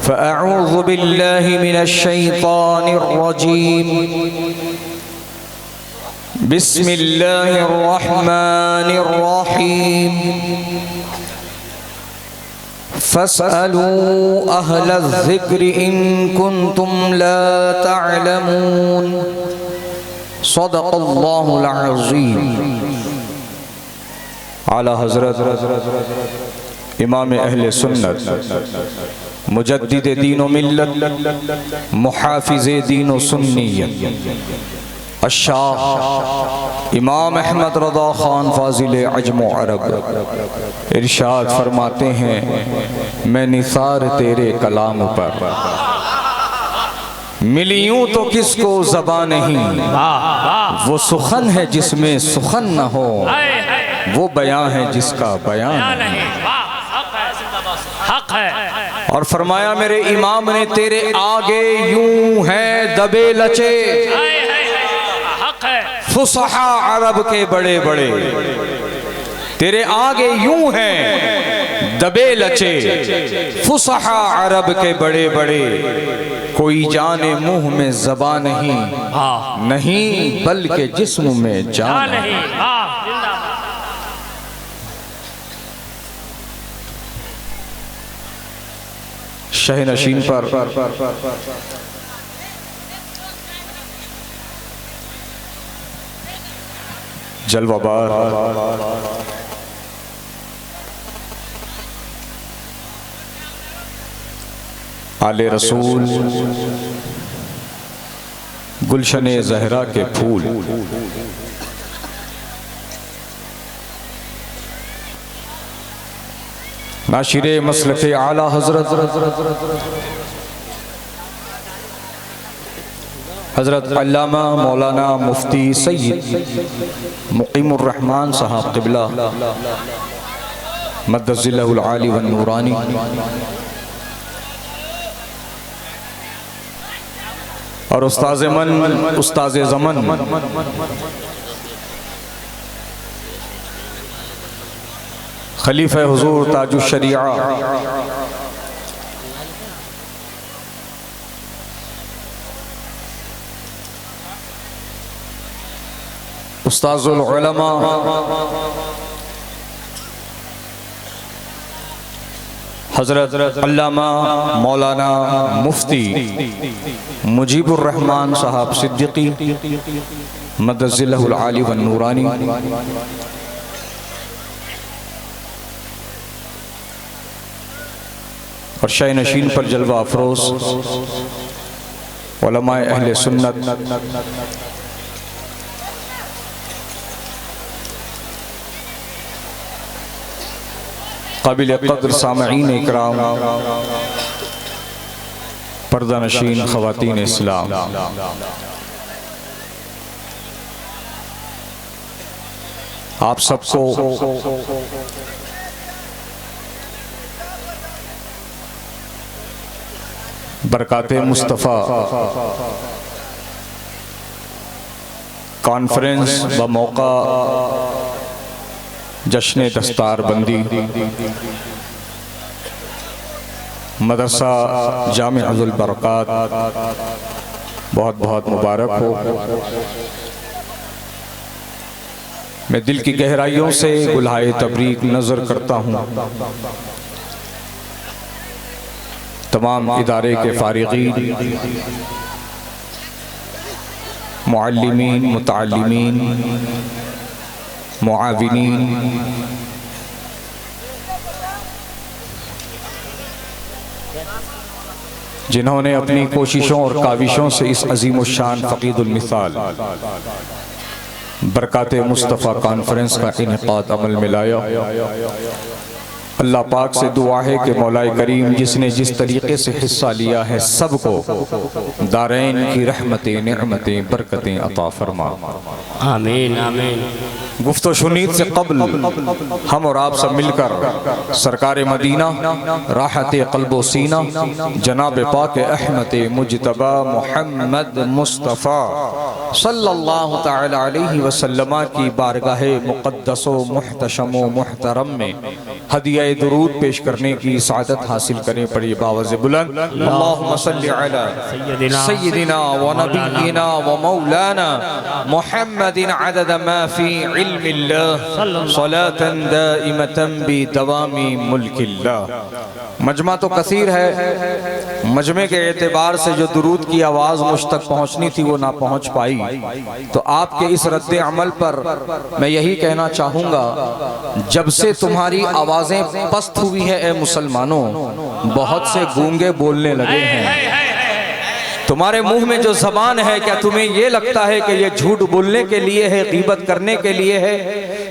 फ़अऊज़ु बिल्लाहि मिनश्शैतानिर्रजीम बिस्मिल्लाहिर्रहमानिर्रहीम फ़स्अलू अहलज़्ज़िक्रि इन कुन्तुम ला तअलमून। सदक़ल्लाहुल अज़ीम। आला हज़रत इमाम अहले सुन्नत मुजद्दिद दीन व मिल्लत मुहाफ़िज़े दीन व सुन्नियत अशाह इमाम अहमद रज़ा ख़ान फ़ाज़िल अजम व अरब इरशाद फरमाते हैं, मैं निसार तेरे कलाम पर मिली यूं तो किसको ज़बान नहीं। वो सुखन है जिसमें सुखन न हो, वो बयां है जिसका बयां नहीं। हक है। और फरमाया मेरे इमाम ने तेरे आगे यूं है दबे लचे, फुसहा अरब के बड़े बड़े तेरे आगे यूं हैं दबे लचे, फुसहा अरब के बड़े बड़े। कोई जाने मुंह में ज़बान नहीं, नहीं बल्कि जिस्म में जान नहीं। शह नशीन पर जलवाबार आले रसूल गुलशने ज़हरा के फूल, नाशिरे मसलके आला हज़रत अल्लामा मौलाना मुफ्ती सैयद मुक़ीमुर रहमान साहब क़िबला मद्दज़िल्लहुल आली वन नूरानी और उस्ताज़ मन उस्ताज़ ज़मन खलीफा हुजूर ताजुश शरीआ उस्ताज़ुल उलमा हज़रत अल्लामा मौलाना मुफ्ती मुजीबुर रहमान साहब सिद्दीकी मद्दज़िल्लहुल आली वन नूरानी और शाह नशीन पर जलवा अफरोज़ उलमाए अहले सुन्नत काबिल क़द्र सामईन इकराम पर्दा नशीन ख़वातीन इस्लाम, आप सबको बरकाते मुस्तफ़ा कॉन्फ्रेंस बमौका जश्न दस्तार बंदी मदरसा जामिअतुल बरक़ात बहुत बहुत मुबारक हो। मैं दिल की गहराइयों से गुलहाए तबरीक नज़र करता हूँ तमाम इदारे के फ़ारिग़ीन, मुअल्लिमीन, मुतअल्लिमीन, मुआविनीन, जिन्होंने अपनी कोशिशों और काविशों से इस अज़ीम शान फ़क़ीदुल मिसाल बरकाते मुस्तफ़ा कॉन्फ्रेंस का इनेक़ाद अमल में लाया। अल्लाह पाक से दुआ है कि मौलाए करीम जिसने जिस तरीक़े से हिस्सा लिया है सबको दारैन की रहमतें, नेमतें, बरकतें अता फरमा। आमीन आमीन। गुफ्तो शुनीद से कबल हम और आप सब मिलकर सरकार मदीना राहत क़ल्बो सीना जनाब पाक अहमद मुजतबा मोहम्मद मुस्तफ़ा सल्लल्लाहु तआला अलैहि वसल्लम की बारगाह मुक़द्दसो मुहतशमो मुहतरम में हदिया दुरूद पेश करने की सादत हासिल करें। पड़ी बावज़ बुलंद अल्लाहुम्मा सल्लि अला सय्यिदिना व नबिय्यिना व मौलाना मुहम्मदिन अदद मा फी इल्मिल्लाह सलातन दाइमतन बि दवामी मुल्किल्लाह। मजमा तो कसीर है, मजमे के एतबार से जो दुरूद की आवाज़ मुझ तक पहुँचनी थी वो ना पहुँच पाई। तो आपके इस रद्द अमल पर मैं यही कहना चाहूँगा, जब से तुम्हारी आवाज़ें पस्त हुई है ए मुसलमानों, बहुत से गूंगे बोलने लगे हैं। तुम्हारे मुंह में जो ज़बान है, क्या तुम्हें ये लगता है कि ये झूठ बोलने के लिए है, गीबत करने के लिए है,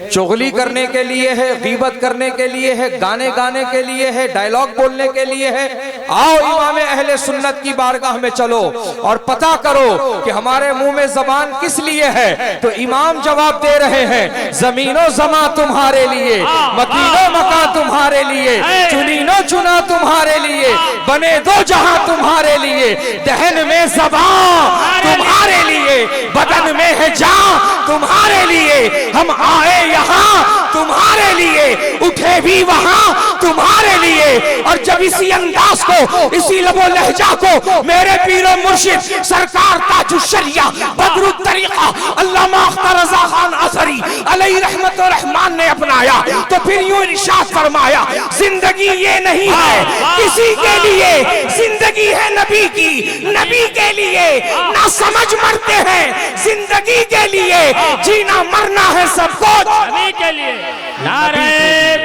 चुगली करने के लिए है, गीबत करने के लिए है, गाने गाने के लिए है, डायलॉग बोलने के लिए है? आओ इमाम अहले सुन्नत की बारगाह में चलो और पता करो कि हमारे मुंह में ज़बान किस लिए है। तो इमाम जवाब दे रहे हैं, ज़मीनो ज़मा तुम्हारे लिए, मकीनो मका तुम्हारे लिए, चुनीनो चुना तुम्हारे लिए, बने दो जहां तुम्हारे लिए, दहन में ज़बान तुम्हारे लिए, बदन में है जान तुम्हारे लिए, हम आए यहाँ तुम्हारे लिए, उठे भी वहां तुम्हारे लिए। और जब इसी अंदाज को, इसी लबो लहजा को मेरे पीरो मुर्शिद सरकार ताजुश्शरिया बदरुत तरीका अल्लामा अख्तर रज़ा खान असरी अलैहि रहमत व रहमान ने अपनाया, तो फिर यूं इरशाद फरमाया, जिंदगी ये नहीं है किसी के लिए, जिंदगी है नबी की, नबी के लिए। ना समझ मरते हैं, जिंदगी के लिए, जीना मरना है सबको नबी के लिए। नारे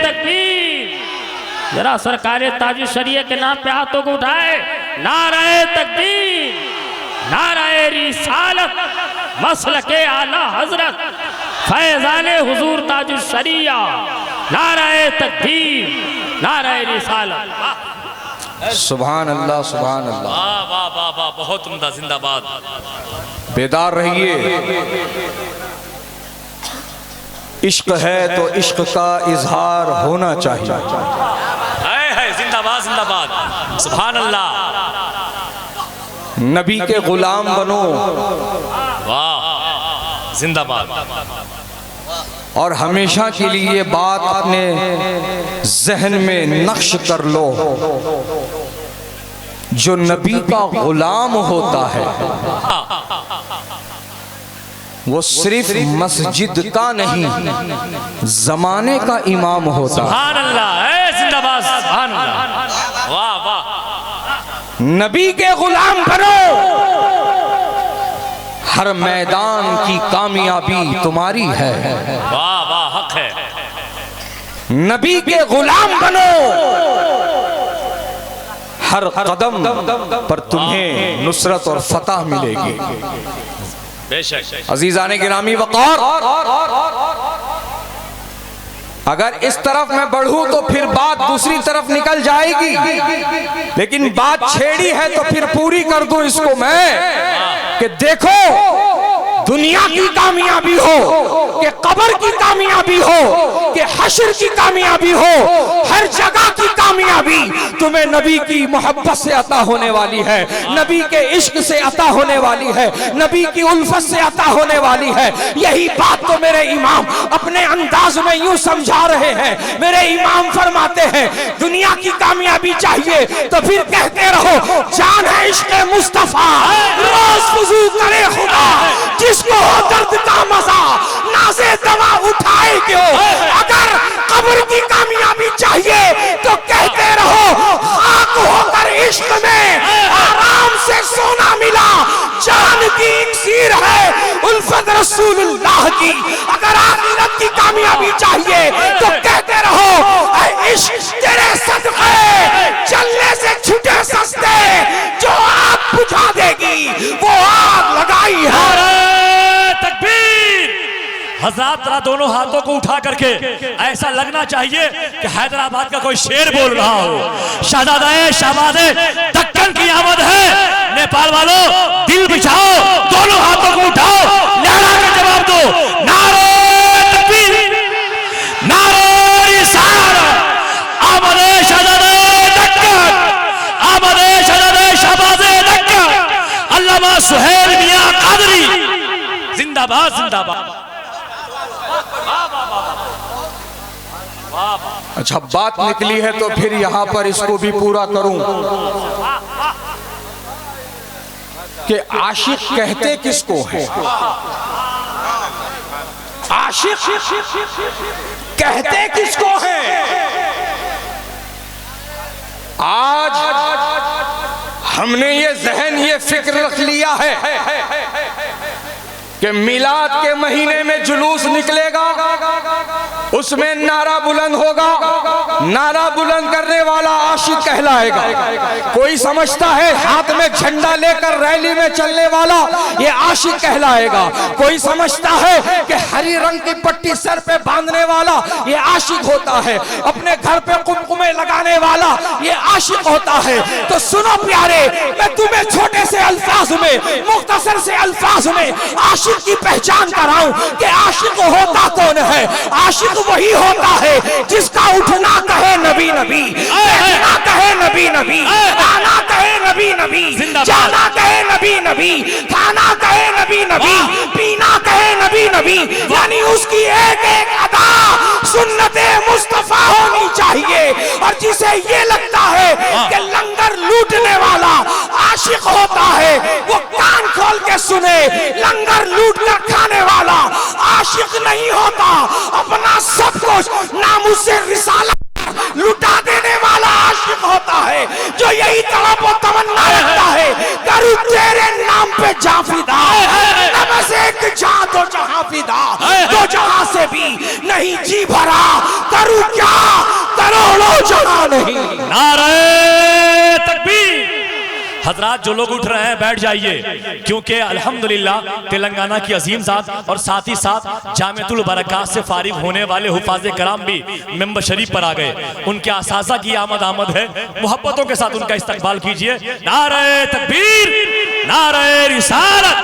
तकबीर, जरा सरकारे ताजुश्शरिया के नाम पे हाथों को उठाए। नारे तकबीर, नारे रिसालत, मसलके आला हजरत फैजाने हुजूर ताजुश्शरिया, नारे तकबीर, नारे रिसालत। सुभान अल्लाह, सुभान अल्लाह। वाह वाह वाह वाह, बहुत उम्दा, जिंदाबाद। बेदार रहिए, इश्क है तो इश्क का इजहार होना चाहिए। है जिंदाबाद जिंदाबाद, सुभान अल्लाह। नबी के गुलाम बनो, वाह जिंदाबाद। और हमेशा के लिए बात अपने जहन में नक्श कर लो, जो नबी का गुलाम होता है वो सिर्फ मस्जिद का नहीं, जमाने का इमाम होता है। सुभान अल्लाह, जिंदाबाद, सुभान अल्लाह, वाह वाह। नबी के गुलाम बनो, हर मैदान की कामयाबी तुम्हारी है। वाह वाह, हक है। नबी के गुलाम बनो, हर कदम पर तुम्हें नुसरत और फतह मिलेगी। अजीजाने गिरामी वक़ार, अगर इस तरफ मैं बढ़ूं तो फिर बात दूसरी तरफ निकल जाएगी, लेकिन बात छेड़ी है तो फिर पूरी कर दूं इसको मैं कि देखो, दुनिया की कामयाबी हो, कि कब्र की कामयाबी हो, कि हश्र की कामयाबी हो, हर जगह की कामयाबी तुम्हें नबी की मोहब्बत से अता होने वाली है, नबी के इश्क से अता होने वाली है, नबी की उल्फत से अता होने वाली है। यही बात तो मेरे इमाम अपने अंदाज में यूं समझा रहे हैं। मेरे इमाम फरमाते हैं, दुनिया की कामयाबी चाहिए तो फिर कहते रहो, जान है इश्क मुस्तफा, रोज वुजू करे खुदा, जिसको हो दर्द का मजा, नाज़े दवा उठाए क्यों। अगर कब्र की कामयाबी चाहिए तो कहते रहो, खाक होकर इश्क में आराम से सोना मिला, जान की इक्सीर है उल्फत रसूलुल्लाह की। अगर आखिरत की कामयाबी चाहिए तो कहते रहो, ऐ इश्क तेरे सदक़े चलने से छूटे सस्ते, जो आग बुझा देगी वो आग लगाई है। हज़रात जरा दोनों हाथों को उठा करके ऐसा लगना चाहिए कि हैदराबाद का कोई शेर बोल रहा हो। शहजादे शहबाज़े दक्कन की आमद है। नेपाल वालों दिल बिछाओ, दोनों हाथों को उठाओ, लहरा कर जवाब दो, नारे तकबीर। अल्लामा सुहेल मियां कादरी जिंदाबाद जिंदाबाद। अच्छा, बात निकली है तो फिर यहां पर इसको भी पूरा करूं कि आशिक कहते किसको है? आशिक कहते किसको है? आज हमने ये जहन, ये फिक्र रख लिया है कि मिलाद के महीने में जुलूस निकलेगा, उसमें नारा बुलंद होगा, नारा बुलंद करने वाला आशिक कहलाएगा। कोई समझता है हाथ में झंडा लेकर रैली में चलने वाला ये आशिक कहलाएगा। कोई समझता है कि हरी रंग की पट्टी सर पे बांधने वाला ये आशिक होता है, अपने घर पे कुमकुमे लगाने वाला ये आशिक होता है। तो सुनो प्यारे, मैं तुम्हें छोटे से अल्फाज में, मुख्तसर से अल्फाज में आशिक की पहचान कराऊं कि आशिक होता कौन है। आशिक वही होता है जिसका उठना कहे नबी नबी, बैठना कहे नबी नबी, आना कहे नबी नबी, जाना कहे नबी नबी, खाना कहे नबी नबी, पीना कहे नबी नबी। यानी उसकी एक एक अदा सुन्नते मुस्तफा होनी चाहिए। और जिसे ये लगता है कि लंगर लूटने वाला आशिक होता है, वो कान खोल के सुने, लंगर लूट कर खाने वाला आशिक नहीं होता। अपना सब कुछ नामुस्से रिसालत लुटा देने वाला आशिक होता है, जो यही तड़प और तमन्ना रखता है, करूं तेरे नाम पे जाफिदा, बस एक जहां तो जहां फिदा, तो जहां से भी नहीं जी भरा, करूं क्या करोड़ों जहां नहीं। नारे तकबीर। हजरात, जो लोग उठ रहे हैं बैठ जाइए, क्योंकि अल्हम्दुलिल्लाह तेलंगाना की अजीम ज़ात और साथ ही साथ जामियतुल बरक़ात से फारिग होने वाले हुफ़ाज़े कराम भी मेंबर शरीफ पर आ गए। उनके असासा की आमद है, मोहब्बतों के साथ उनका इस्तकबाल कीजिए। नारे तकबीर, नारे रिसालत।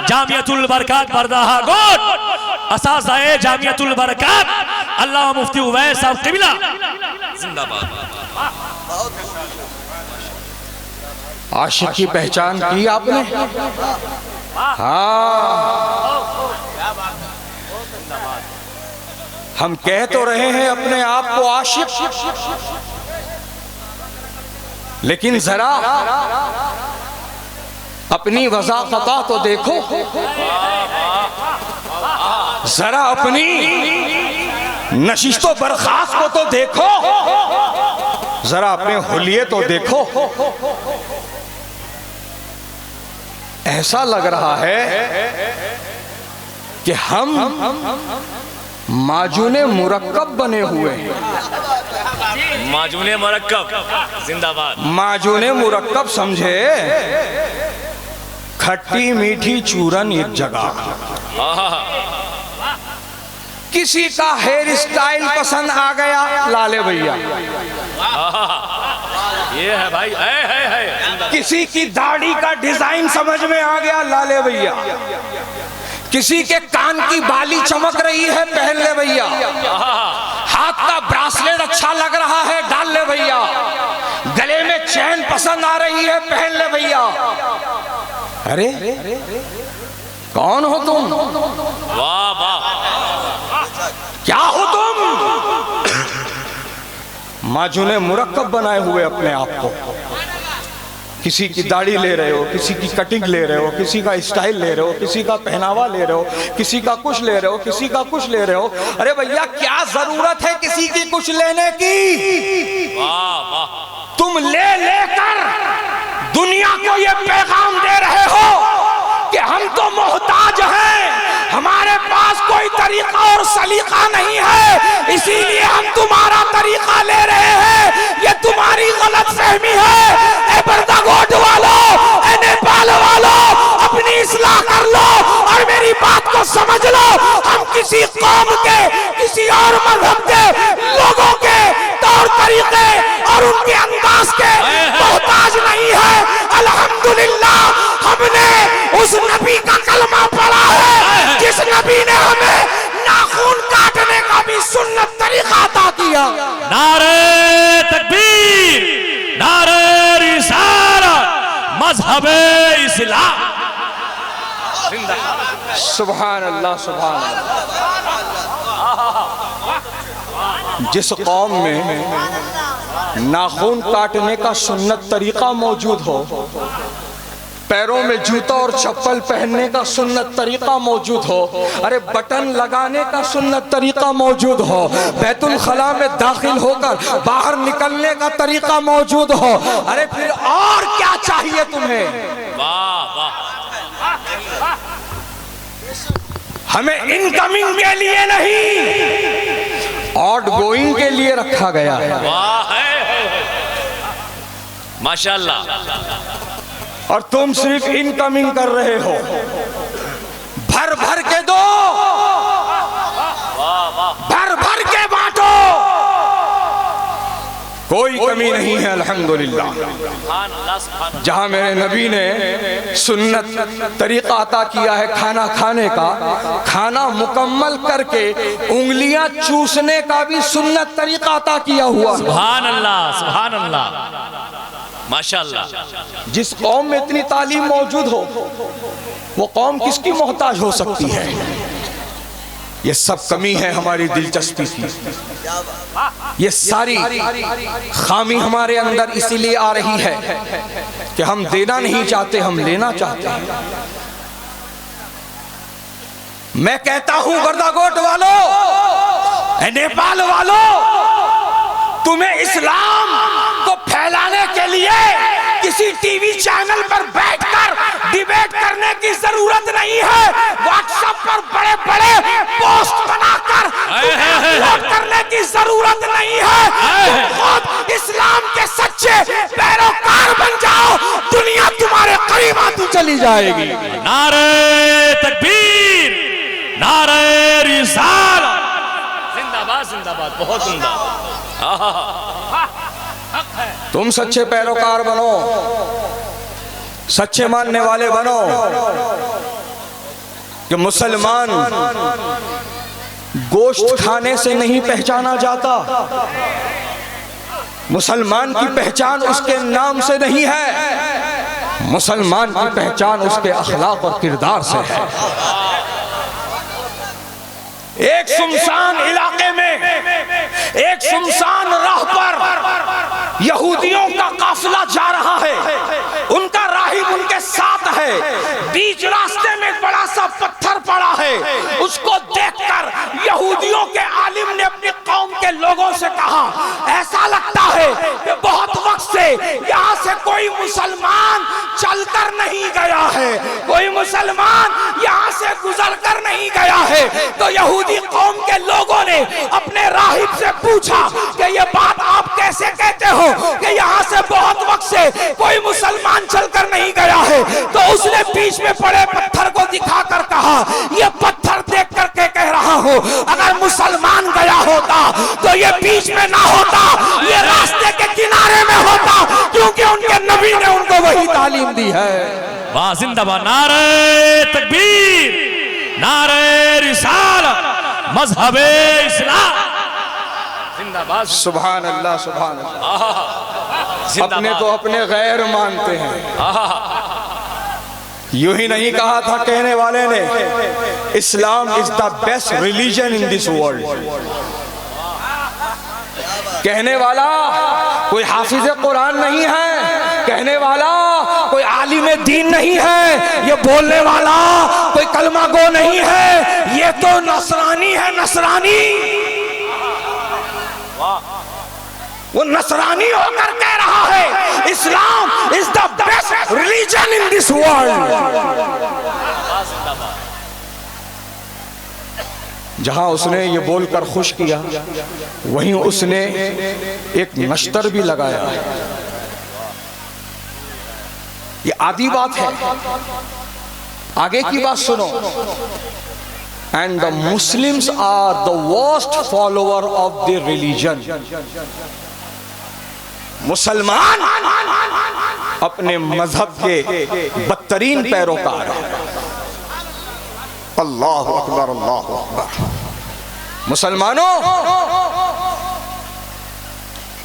जामियतुल बरक़ात बरदाहा गोट, असासाए जामियतुल बरक़ात अल्लामा मुफ्ती उवैस साहब क़िबला जिंदाबाद। आशिक की पहचान की आपने? हाँ, हम कह तो रहे हैं अपने आप को आशिक, लेकिन जरा अपनी वज़ाक़ता तो देखो, जरा अपनी नशिस्तो बर्खास्त को तो देखो, जरा अपने हुलिये तो देखो। ऐसा लग रहा है कि हम माजूने मुरक्कब बने हुए हैं। माजूने मुरक्कब जिंदाबाद। माजूने मुरक्कब समझे, खट्टी मीठी चूरन एक जगह। किसी का हेयर स्टाइल पसंद आ गया, लाले भैया ये है भाई, है। किसी की दाढ़ी का डिजाइन समझ में आ गया, लाले भैया। किसी के कान की बाली चमक रही है, पहन ले भैया। हाथ का ब्रासलेट अच्छा लग रहा है, डाल ले भैया। गले में चैन पसंद आ रही है, पहन ले भैया। अरे कौन हो तुम? वाह वाह, क्या हो तुम? माजूने मुरक्कब बनाए हुए अपने आप को। किसी की दाढ़ी ले रहे हो, किसी की कटिंग ले रहे हो, किसी का स्टाइल ले रहे हो, किसी का पहनावा ले रहे हो, किसी का कुछ ले रहे हो, किसी का कुछ ले रहे हो। अरे भैया, क्या जरूरत है किसी की कुछ लेने की? वाह वाह। तुम ले लेकर दुनिया को ये पैगाम दे रहे हो कि हम तो मोहताज हैं, हमारे पास कोई तरीका और सलीका नहीं है, इसीलिए हम तुम्हारा तरीका ले रहे हैं। ये तुम्हारी गलत फहमी है। ए बरदागोट वालों, ए नेपाल वालों, अपनी इस्लाह कर लो और मेरी बात को समझ लो। हम किसी कौम के, किसी और मजहब के लोगों के तौर तरीके और उनके अंदाज के मोहताज नहीं है। अल्हम्दुलिल्लाह, हमने उस नबी का कलमा पढ़ा है जिस नबी ने हमें नाखून काटने का भी सुन्नत तरीका अता किया। नारे तकबीर, नारे रिसालत, मजहब इस्लाम सुभान अल्लाह सुभान अल्लाह। जिस कौम में नाखून काटने का सुन्नत तरीका मौजूद हो, पैरों में जूता और चप्पल पहनने का सुन्नत तरीका मौजूद हो, अरे बटन लगाने का सुन्नत तरीका मौजूद हो, बैतुल खला में दाखिल होकर बाहर निकलने का तरीका मौजूद हो, अरे फिर और क्या चाहिए तुम्हें? वाह वाह। हमें इनकमिंग के लिए नहीं, आउट गोइंग के लिए रखा गया है। वाह है माशाल्लाह। और तुम सिर्फ इनकमिंग कर रहे हो, भर भर के दो, भर भर के बांटो, कोई कमी नहीं है अल्हम्दुलिल्लाह। जहां मेरे नबी ने सुन्नत तरीका अता किया है खाना खाने का, खाना मुकम्मल करके उंगलियां चूसने का भी सुन्नत तरीका अता किया हुआ। सुभान अल्लाह सुभान अल्लाह माशाल्लाह। जिस कौम में इतनी तालीम मौजूद हो, वो कौम किसकी मोहताज हो सकती है? ये सब कमी है हमारी दिलचस्पी की। ये सारी खामी हमारे अंदर इसीलिए आ रही है कि हम देना नहीं चाहते, हम लेना चाहते हैं। मैं कहता हूं गर्दाकोट वालों, नेपाल वालों, तुम्हें इस्लाम को फैलाने के लिए किसी टीवी चैनल पर बैठकर डिबेट करने की जरूरत नहीं है। व्हाट्सएप पर बड़े बड़े पोस्ट बनाकर अपलोड करने की जरूरत नहीं है। खुद इस्लाम के सच्चे पैरोकार बन जाओ, दुनिया तुम्हारे करीब आती चली जाएगी। नारे तकबीर, नारे रिसालत, जिंदाबाद जिंदाबाद, बहुत उम्दा। तुम सच्चे पैरोकार बनो, सच्चे मानने वाले बनो कि मुसलमान गोश्त खाने से नहीं पहचाना जाता, मुसलमान की पहचान उसके नाम से नहीं है, मुसलमान की पहचान उसके अखलाक और किरदार से है। एक सुनसान इलाके में, एक सुनसान राह पर यहूदियों का काफिला जा रहा है, उनका राहिब उनके साथ है। बीच रास्ते में एक बड़ा सा पत्थर पड़ा है, उसको देखकर यहूदियों के आलिम ने अपनी कौम के लोगों से कहा, ऐसा लगता है कि बहुत वक्त से यहाँ से कोई मुसलमान चलकर नहीं गया है, कोई मुसलमान यहाँ से गुजर कर नहीं गया है। तो यहूदी कौम के लोगों ने अपने राहिब से पूछा कि ये बात आप कैसे कहते हो कि यहाँ से बहुत वक्त से कोई मुसलमान चलकर नहीं गया है? तो उसने बीच में पड़े पत्थर को दिखाकर कहा, ये पत्थर देख करके कह रहा हूँ, अगर मुसलमान गया होता तो ये बीच में ना होता, ये रास्ते के किनारे में होता, क्योंकि उनके नबी ने उनको वही तालीम दी है। वाह जिंदाबाद, नारे तकबीर, नारे रिसालत, मजहबे इस्लाम, जिंदाबाद। सुभान अल्लाह सुभान अल्लाह। अपने को अपने गैर मानते हैं। यूं ही नहीं कहा था कहने वाले ने, Islam is the best religion in this world. कहने वाला कोई हाफिज कुरान नहीं है, कहने वाला कोई आलिम दीन नहीं है, ये बोलने वाला कोई कलमा गो नहीं है, ये तो नसरानी है, नसरानी। वो नसरानी होकर कह रहा है, Islam is the best religion in this world. जहां उसने ये बोलकर खुश किया, वहीं उसने एक नश्तर भी लगाया। ये आधी बात है, आगे की बात सुनो। And the Muslims are the worst follower of their religion. मुसलमान अपने मजहब के बदतरीन पैरोकार। अल्लाह अकबर अल्लाह अकबर। मुसलमानों,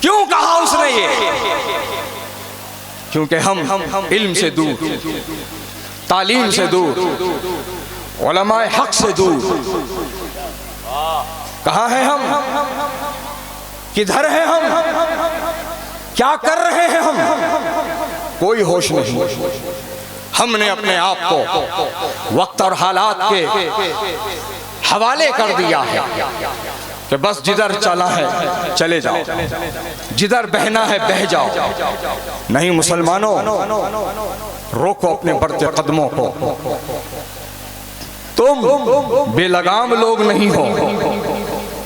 क्यों कहा उसने ये? क्योंकि हम इल्म से दूर, तालीम से दूर, उलमाए हक से दूर। कहाँ हैं हम? किधर हैं हम? क्या कर रहे हैं हम? कोई होश नहीं। हमने अपने आप को वक्त और हालात के हवाले कर दिया है कि बस जिधर चला है चले जाओ, जिधर बहना है बह जाओ। नहीं मुसलमानों, रोको अपने बढ़ते कदमों को। तुम बेलगाम लोग नहीं हो,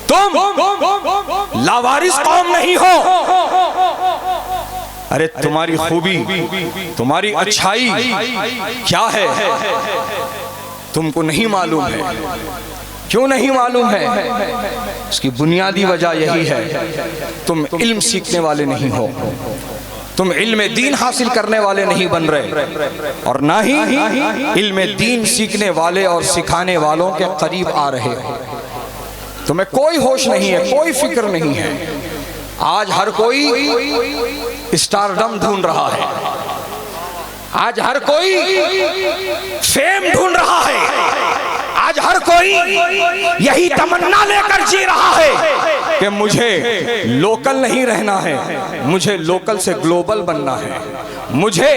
तुम लावारिस कौम नहीं हो। अरे तुम्हारी खूबी, तुम्हारी अच्छाई क्या है तुमको नहीं मालूम है। क्यों नहीं मालूम है? इसकी बुनियादी वजह यही है, तुम इल्म सीखने वाले नहीं हो, तुम इल्म दीन हासिल करने वाले नहीं बन रहे, और ना ही इल्म दीन सीखने वाले और सिखाने वालों के करीब आ रहे हो। तुम्हें कोई होश नहीं है, कोई फिक्र नहीं है। आज हर कोई स्टारडम ढूंढ रहा है, आज हर कोई फेम ढूंढ रहा है, आज हर कोई यही तमन्ना लेकर जी रहा है कि मुझे लोकल नहीं रहना है, मुझे लोकल से ग्लोबल बनना है, मुझे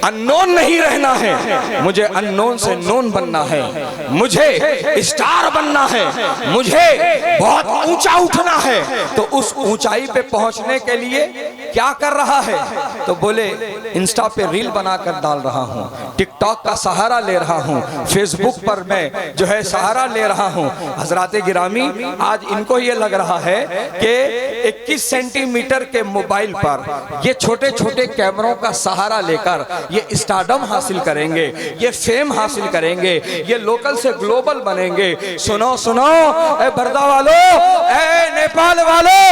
अननोन नहीं रहना है, मुझे अननोन से नोन बनना है, मुझे स्टार बनना है, मुझे बहुत ऊंचा उठना है। तो उस ऊंचाई पे पहुंचने के लिए क्या कर रहा है? तो बोले इंस्टा पे रील बनाकर डाल रहा हूं, टिकटॉक का सहारा ले रहा हूं, फेसबुक पर मैं जो है सहारा ले रहा हूं। हजराते गिरामी, आज इनको ये लग रहा है कि 21 सेंटीमीटर के मोबाइल पर ये छोटे छोटे कैमरों का सहारा लेकर ये स्टारडम हासिल करेंगे, ये फेम हासिल करेंगे, ये लोकल से ग्लोबल बनेंगे। सुनो सुनो ए बरदा वालों, ए नेपाल वालों,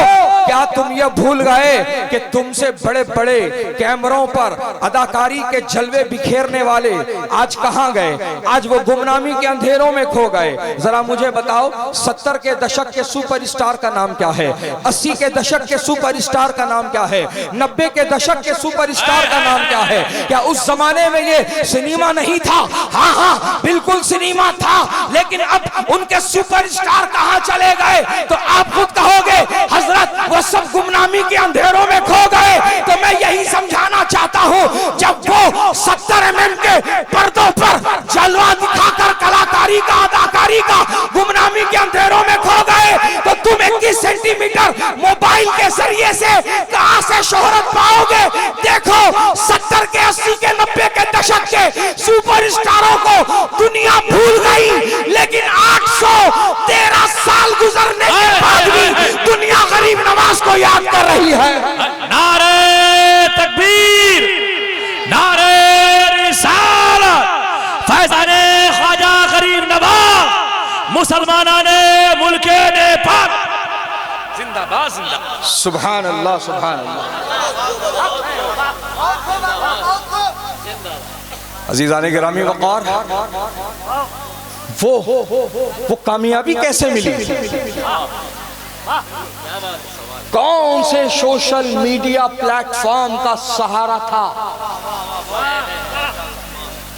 क्या तुम ये भूल गए कि तुमसे बड़े बड़े कैमरों पर अदाकारी के जलवे बिखेरने वाले आज कहां गए? आज वो गुमनामी के अंधेरों में खो गए। जरा मुझे बताओ, 70 के दशक के सुपरस्टार का नाम क्या है? 80 के दशक के सुपरस्टार का नाम क्या है? 90 के दशक के सुपरस्टार का नाम क्या है? क्या उस जमाने में ये सिनेमा नहीं था? हाँ हाँ बिल्कुल सिनेमा था, लेकिन अब उनके सुपरस्टार कहां चले गए? तो आप खुद कहोगे हजरत वो सब गुमनामी के अंधेरों में खो गए। तो मैं यही समझाना चाहता हूं, जब वो 70 mm के पर्दों पर जलवा दिखाकर कलाकारी का, अदाकारी का गुमनामी के अंधेरों में खो गए, तो तुम 21 सेंटीमीटर मोबाइल के जरिए से कहां से शोहरत पाओगे? देखो 70 के 80 के 90 के दशक के सुपरस्टारों को दुनिया भूल गई, लेकिन 813 साल गुजरने के बाद भी दुनिया गरीब नवाज को याद कर रही है। नारे तकबीर, नारे रिसालत, फैज़ाने ख्वाजा गरीब नवाज, मुसलमानाने मुल्के नेपाल जिंदाबाद जिंदाबाद। सुभान अल्लाह, सुभान अल्लाह। अजीज़ाने गिरामी वक़ार, वो कामयाबी कैसे मिली? कौन से सोशल मीडिया प्लेटफॉर्म का सहारा था?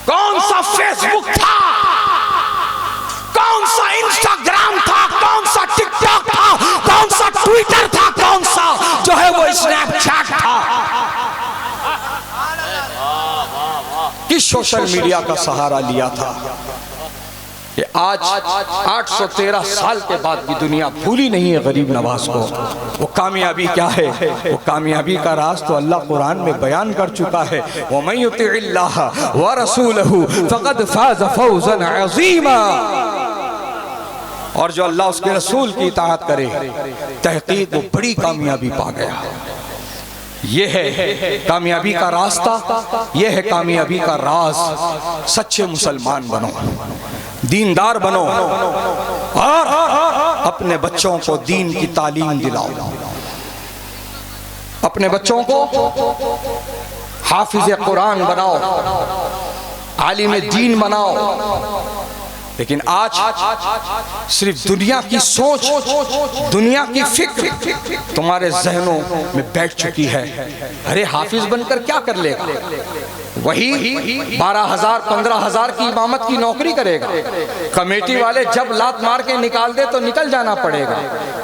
कौन सा फेसबुक था? कौन सा इंस्टाग्राम था? कौन सा टिकटॉक था? कौन सा ट्विटर था? कौन सा जो है वो स्नैपचैट था? किस सोशल मीडिया का सहारा लिया था? कि आज 813 साल के बाद भी दुनिया भूली नहीं है गरीब नवाज को। वो कामयाबी क्या है? वो कामयाबी का राज तो अल्लाह कुरान में बयान कर चुका है। वमन युतिइल्लाह व रसूलहू फक़द फ़ाज़ फ़ौज़न अज़ीमा। और जो अल्लाह उसके रसूल की इताअत करे, तहक़ीक़ वो बड़ी कामयाबी पा गया। ये है कामयाबी का रास्ता, ये है कामयाबी का राज। सच्चे मुसलमान बनो, दीनदार बनो, और अपने बच्चों को दीन की तालीम दिलाओ, अपने बच्चों को हाफिज कुरान बनाओ, आलिम दीन बनाओ, लेकिन आज सिर्फ दुनिया की सोच, दुनिया की फिक्र तुम्हारे जहनों में बैठ चुकी है। अरे हाफिज बनकर क्या कर लेगा? वही 12,000 15,000 की इमामत की नौकरी करेगा। कमेटी वाले जब लात मार के निकाल दे तो निकल जाना पड़ेगा।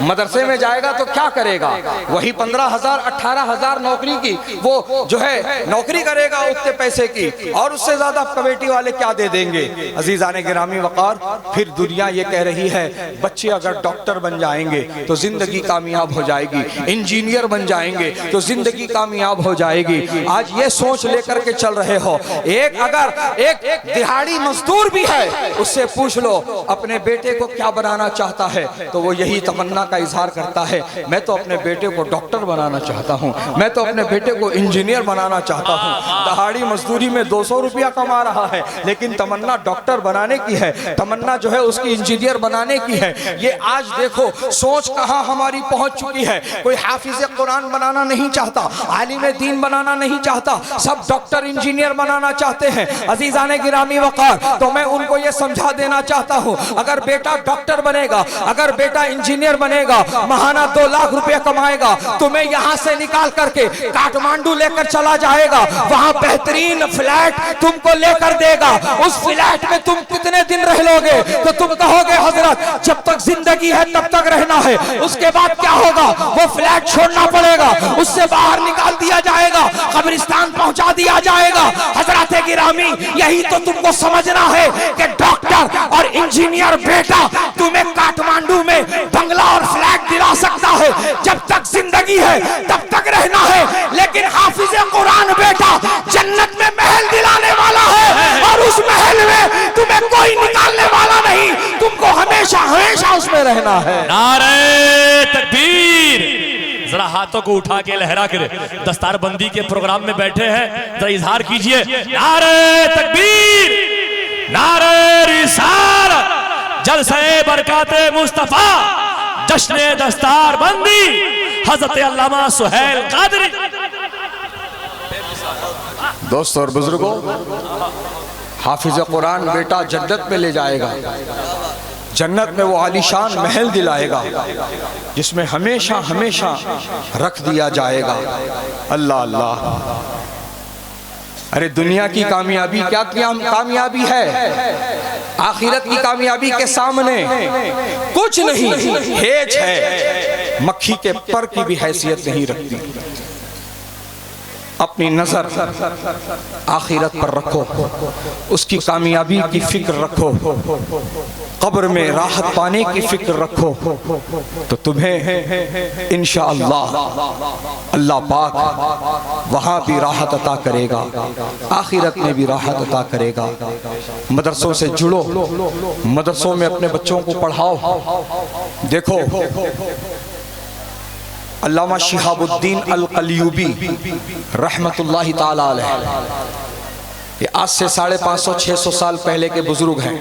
मदरसे में जाएगा तो क्या करेगा? वही 15,000 18,000 नौकरी की वो जो है नौकरी करेगा उतने पैसे की, और उससे ज्यादा कमेटी वाले क्या दे देंगे? अजीजाने गिरामी वक़ार, फिर दुनिया ये कह रही है बच्चे अगर डॉक्टर बन जाएंगे तो जिंदगी कामयाब हो जाएगी, इंजीनियर बन जाएंगे तो जिंदगी कामयाब हो जाएगी। आज ये सोच लेकर के चल रहे हो। अगर एक दिहाड़ी मजदूर भी है, उससे पूछ लो अपने बेटे को क्या बनाना चाहता है, तो वो यही तमन्ना का इजहार करता है, मैं तो अपने बेटे को डॉक्टर बनाना चाहता हूँ, मैं तो अपने बेटे को इंजीनियर बनाना चाहता हूँ। दिहाड़ी मजदूरी में 200 रुपया कमा रहा है, लेकिन तमन्ना डॉक्टर बनाने की है, तमन्ना जो है उसकी इंजीनियर बनाने की है। ये आज देखो सोच कहाँ हमारी पहुंच चुकी है। कोई हाफिज कुरान बनाना नहीं चाहता, आलिम दीन बनाना नहीं चाहता, सब डॉक्टर इंजीनियर बनाना चाहते हैं। अजीजाने गिरामी वक़ार, तो मैं उनको ये समझा देना चाहता हूँ, अगर बेटा डॉक्टर बनेगा, अगर बेटा इंजीनियर बनेगा, महाना 2 लाख रुपया कमाएगा, तुम्हें यहाँ से निकाल करके काठमांडू लेकर चला जाएगा, वहाँ बेहतरीन फ्लैट तुमको लेकर देगा। उस फ्लैट में तुम कितने दिन रह लोगे? तो तुम कहोगे हजरत जब तक जिंदगी है तब तक रहना है, उसके बाद क्या होगा? वो फ्लैट छोड़ना पड़ेगा, उससे बाहर निकाल दिया जाएगा, कब्रिस्तान पहुंचा दिया जाएगा। हजरत गिरामी, यही तो तुमको समझना है कि डॉक्टर और इंजीनियर बेटा तुम्हें काठमांडू में बंगला और फ्लैट दिला सकता है, जब तक जिंदगी है तब तक रहना है। लेकिन हाफिज कुरान बेटा जन्नत में महल दिलाने वाला है, और उस महल में तुम्हें कोई निकालने वाला नहीं, तुमको हमेशा हमेशा उसमें रहना है। नारे तकबीर! जरा हाथों को उठा के लहरा कर दस्तार बंदी के प्रोग्राम में बैठे हैं, जरा इजहार कीजिए नारे तकबीर, नारे रिसालत, जलसे बरकाते मुस्तफा, जश्ने दस्तार बंदी, हजरत अल्लामा सुहैल कादरी। दोस्तों और बुजुर्गों, हाफिज कुरान बेटा जन्नत में ले जाएगा, जन्नत में वो आलीशान महल दिलाएगा जिसमें हमेशा हमेशा रख दिया जाएगा। अल्लाह अल्लाह। अरे दुनिया की कामयाबी क्या कामयाबी है? आखिरत की कामयाबी के सामने कुछ नहीं, हेज है, मक्खी के पर की भी हैसियत नहीं रखती। अपनी नजर आखिरत पर रखो, उसकी कामयाबी की फिक्र रखो, कब्र में राहत पाने की फिक्र रखो, तो तुम्हें इंशाअल्लाह अल्लाह पाक वहां भी राहत अता करेगा, आखिरत में भी राहत अता करेगा। मदरसों से जुड़ो, मदरसों में अपने बच्चों को पढ़ाओ। देखो अल्लामा शिहाबुद्दीन अल कलियूबी रहमतुल्लाहि ताला अलैह, ये आज से 550-600 साल पहले के बुजुर्ग हैं।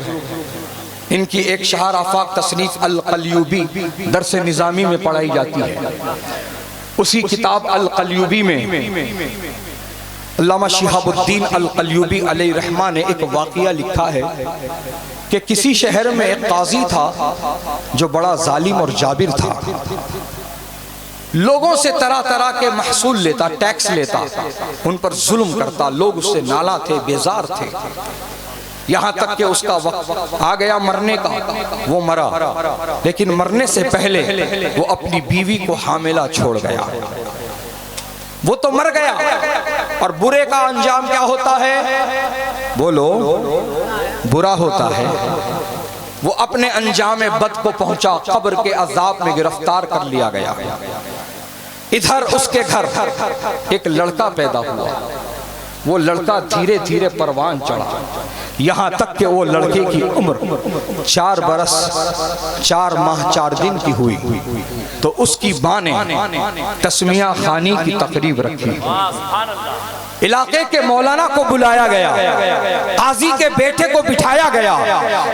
इनकी एक शहर आफाक तसनीफ अल कलियूबी दरस निज़ामी में पढ़ाई जाती है। उसी किताब अल कलियूबी में अल्लामा शिहाबुद्दीन अल कलियूबी अलैहि रहमा ने एक वाक़िया लिखा है कि किसी शहर में एक काजी था जो बड़ा जालिम और जाबिर था, लोगों से तरह तरह के महसूल लेता, टैक्स लेता, उन पर जुल्म करता, लोग उससे नाला थे, बेजार थे। यहाँ तक कि उसका वक्त आ गया मरने का, वो मरा, लेकिन मरने से पहले वो अपनी बीवी को हामिला छोड़ गया। वो तो मर गया, और बुरे का अंजाम क्या होता है? बोलो, बुरा होता है। वो अपने अंजाम बद को पहुंचा, कब्र के अजाब में गिरफ्तार कर लिया गया। इधर उसके घर एक लड़का पैदा हुआ, वो लड़का धीरे धीरे परवान चढ़ा, यहाँ तक कि वो लड़के की उम्र 4 बरस 4 माह 4 दिन की हुई, तो उसकी माँ ने तस्मिया खानी की तकरीब रखी। इलाके के मौलाना को बुलाया गया, काजी के बेटे को बिठाया गया।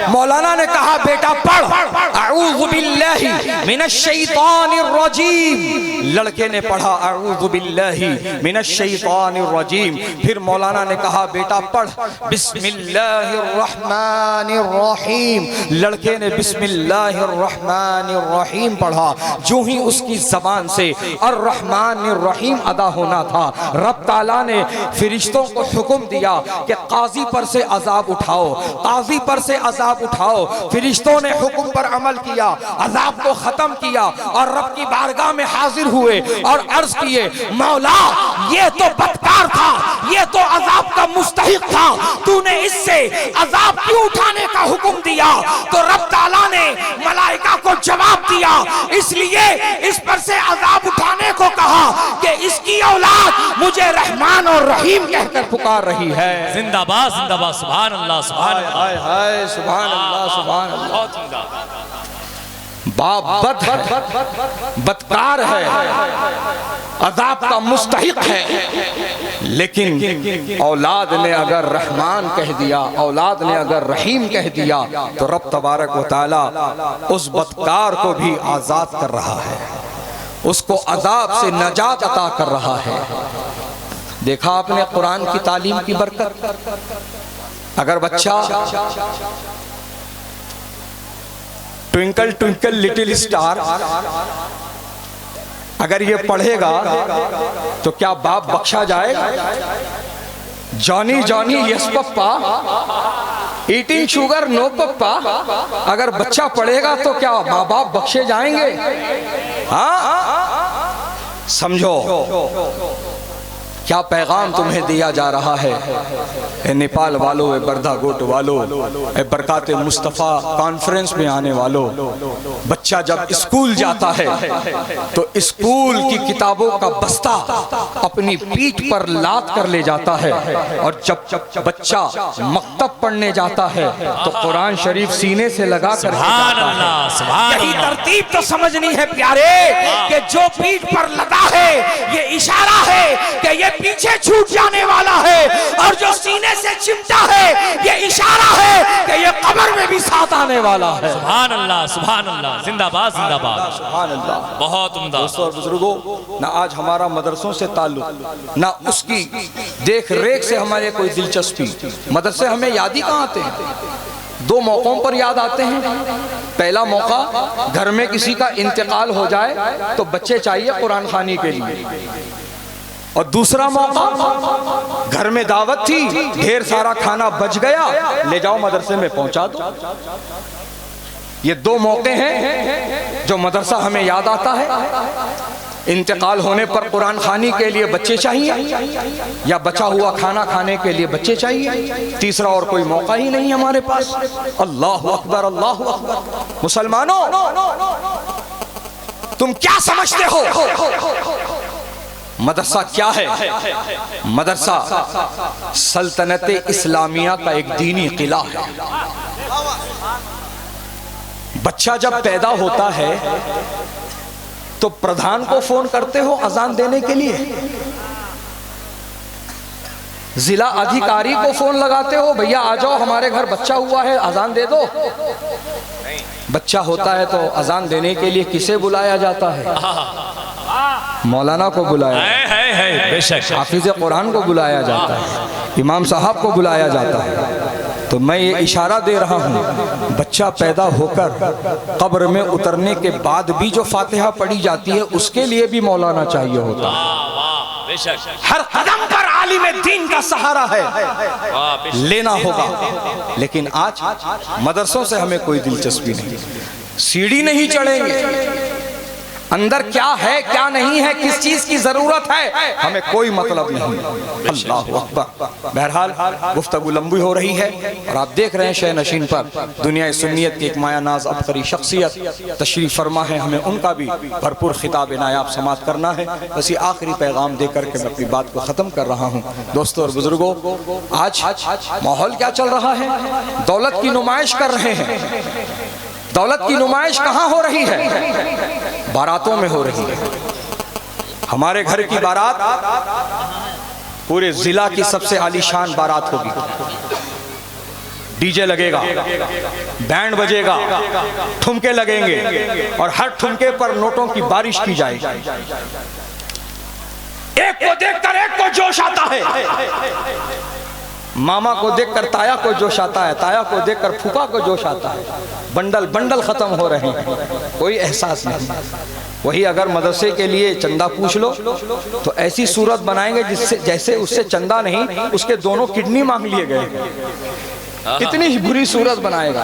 मौलाना ने कहा बेटा पढ़ अऊज़ु बिल्लाहि मिनश शैतानिर रजीम। लड़के ने पढ़ा अऊज़ु बिल्लाहि मिनश शैतानिर रजीम। फिर मौलाना ने कहा बेटा पढ़ बिस्मिल्लाहिर रहमानिर रहीम। लड़के ने बिस्मिल्लाहिर रहमानिर रहीम पढ़ा। जो ही उसकी जबान से अर रहमानिर रहीम अदा होना था, रब ताला ने फिरिश्तों को हुक्म दिया कि काजी पर से अजाब उठाओ, काजी पर से अजाब उठाओ। फिरिश्तों ने हुक्म पर अमल किया, अजाब को खत्म किया और रब की बारगाह में हाजिर हुए और अर्ज किए मौला ये तो बदकार था, ये तो अजाब का मुस्तहिक था, तूने इससे अजाब क्यों उठाने का हुक्म दिया? तो रब ताला ने मलाइका को जवाब दिया इसलिए इस पर से अजाब उठाने को कहा कि इसकी औलाद मुझे रहमान और रहीम कहकर पुकार रही है। जिंदाबाद जिंदाबाद, सुभान अल्लाह सुभान अल्लाह, हाय हाय सुभान अल्लाह सुभान अल्लाह। बहुत जिंदाबाद। बाप बदकार है, अजाब का मुस्तहिक है, लेकिन औलाद ने अगर रहमान कह दिया, औलाद ने अगर रहीम कह दिया तो रब तबारक व तआला उस बदकार को भी आजाद कर रहा है, उसको अजाब से नजात अता कर रहा है। देखा आपने कुरान की तालीम की बरकत। अगर बच्चा ट्विंकल ट्विंकल लिटिल स्टार अगर ये पढ़ेगा तो क्या बाप बख्शा जाएगा? जॉनी जॉनी यस पप्पा, ईटिंग शुगर नो पप्पा, अगर बच्चा पढ़ेगा तो क्या माँ बाप बख्शे जाएंगे? हाँ, समझो क्या पैगाम तुम्हें दिया जा रहा है। ए नेपाल वालों, ए बर्दा गोट वालों, ए बरकात मुस्तफ़ा कॉन्फ्रेंस में आने वालों, बच्चा जब स्कूल जाता है तो स्कूल की किताबों का बस्ता अपनी पीठ पर लाद कर ले जाता है, और जब बच्चा मकतब पढ़ने जाता है तो कुरान शरीफ सीने से लगा कर यही तरतीब तो समझनी है प्यारे कि जो पीठ पर लगा है ये इशारा है कि ये पीछे छूट जाने वाला है, और जो सीने से चिमटा है ये इशारा है कि ये कब्र में भी साथ आने वाला है। सुभान अल्लाह सुभान अल्लाह, जिंदाबाद जिंदाबाद, सुभान अल्लाह। बहुत उम्दा। दोस्तों और बुजुर्गों, ना आज हमारा मदरसों से ताल्लुक, ना उसकी देख रेख से हमारे कोई दिलचस्पी। मदरसे हमें याद ही कहाँ आते हैं? दो मौकों पर याद आते हैं। पहला मौका, घर में किसी का इंतकाल हो जाए तो बच्चे चाहिए कुरान खानी के लिए, और दूसरा मौका, घर में दावत थी, ढेर सारा खाना बच गया, ले जाओ मदरसे में पहुंचा दो। ये दो मौके हैं जो मदरसा हमें याद आता है। इंतकाल होने पर कुरान खानी के लिए बच्चे चाहिए, या बचा हुआ खाना खाने के लिए बच्चे चाहिए। तीसरा और कोई मौका ही नहीं हमारे पास। अल्लाह अकबर अल्लाह अकबर। मुसलमानों, तुम क्या समझते हो मदरसा क्या है? मदरसा सल्तनत इस्लामिया का एक दीनी किला है। बच्चा जब पैदा होता है तो प्रधान को फोन करते हो अजान देने के लिए, जिला अधिकारी को फोन लगाते हो, भैया आ जाओ हमारे घर बच्चा हुआ है अजान दे दो। बच्चा होता है तो अजान देने के लिए किसे बुलाया जाता है? मौलाना को बुलाया, बेशक हाफिज कुरान को बुलाया जाता है, इमाम साहब को बुलाया जाता है। तो मैं ये इशारा दे रहा हूँ, बच्चा पैदा होकर कब्र में उतरने के बाद भी जो फातिहा पढ़ी जाती है उसके लिए भी मौलाना चाहिए होता है। हर कदम पर आलिम दीन का सहारा है, लेना होगा। लेकिन आज मदरसों से हमें कोई दिलचस्पी नहीं, सीढ़ी नहीं चढ़ेंगे, अंदर क्या है क्या नहीं है, किस चीज की जरूरत है, हमें कोई मतलब नहीं। अल्लाह अकबर। बहरहाल गुफ्तगू लंबी हो रही है और आप देख रहे हैं शह नशीन पर दुनिया सुन्नियत की एक माया नाज अबकरी शख्सियत तशरीफ फरमा है, हमें उनका भी भरपूर खिताब नायाब समात करना है। बस ये आखिरी पैगाम देकर के मैं अपनी बात को ख़त्म कर रहा हूँ। दोस्तों और बुजुर्गों, आज माहौल क्या चल रहा है? दौलत की नुमाइश कर रहे हैं। दौलत की नुमाइश कहाँ हो रही है? बारातों में हो रही है। हमारे घर की बारात पूरे जिला की सबसे आलीशान बारात होगी, डीजे लगेगा, बैंड बजेगा, ठुमके लगेंगे और हर ठुमके पर नोटों की बारिश की जाएगी। एक को देखकर एक को जोश आता है, मामा को देखकर ताया को जोश आता है, ताया को देखकर फूफा को जोश आता है। बंडल बंडल खत्म हो रहे हैं, कोई एहसास नहीं। वही अगर मदरसे के लिए चंदा पूछ लो तो ऐसी सूरत बनाएंगे जिससे जैसे उससे चंदा नहीं उसके दोनों किडनी मांग लिए गए, इतनी ही बुरी सूरत बनाएगा।